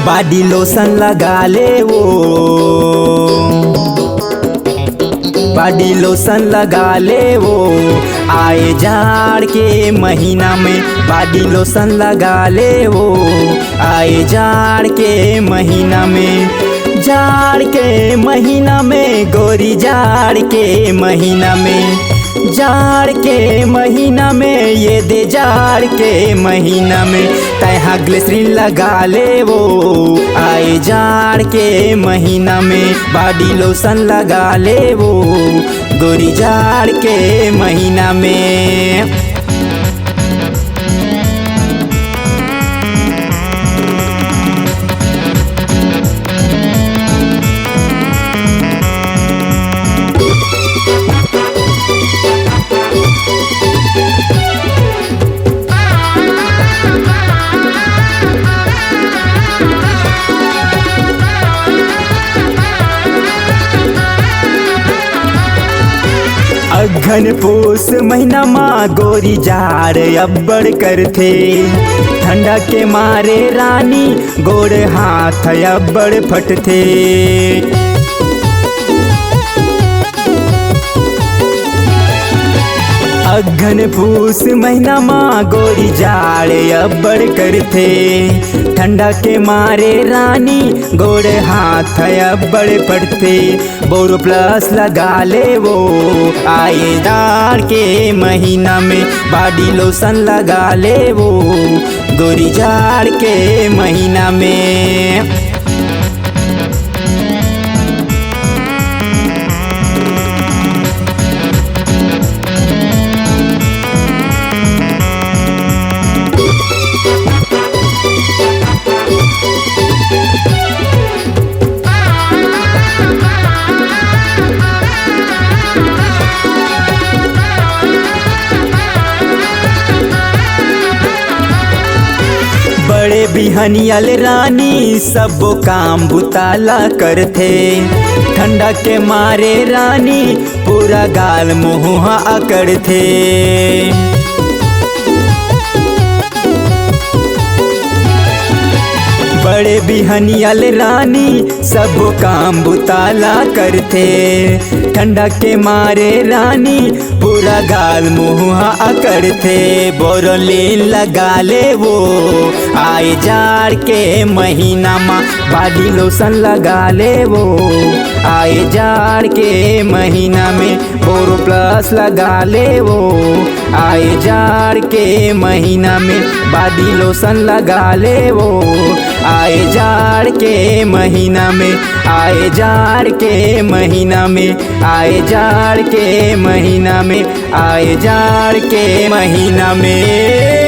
Body lotion लगा ले वो, बॉडी लोशन लगा ले वो, आए जाड़ के महीना में। बॉडी लोशन लगा ले वो, आए जाड़ के महीना में। जाड़ के महीना में गोरी, जाड़ के महीना में, जाड़ के महीना में, ये दे जाड़ के महीना में। तैहा ग्लिसरीन लगा ले वो, आए जाड़ के महीना में। बॉडी लोशन लगा ले वो, गोरी जाड़ के महीना में। अघन पूस महीना माँ गोरी जाड़ अब्बड़ करथे। ठंडा के मारे रानी गोड़ हाथ अब्बड़ फटथे। अघन पूस महीना माँ गोरी जाड़ अब्बड़ करथे। ठंडा के मारे रानी गोड़ हाथ अब्बड़ पड़थे। बोरो प्लस लगा ले वो, आए जाड़ के महीना में। बॉडी लोशन लगा ले वो, गोरी जाड़ के महीना में। बड़े बिहनियल रानी सबो काम बुताला करथे। ठंडा के मारे रानी पूरा गाल मुँह अकड़थे। बड़े बिहनियल रानी सब काम बुताला करथे। ठंडा के मारे रानी पूरा गाल मुँह अकड़थे। बोरोलीन लगा ले वो, आए जाड़ के महीना में। बॉडी लोशन लगा ले वो, आए जाड़ के महीना में। बोरो प्लस लगा ले वो, आए जाड़ के महीना में। बॉडी लोशन लगा ले वो, आए जाड़ के महीना में। आए जाड़ के महीना में, आए जाड़ के महीना में, आए जाड़ के महीना में।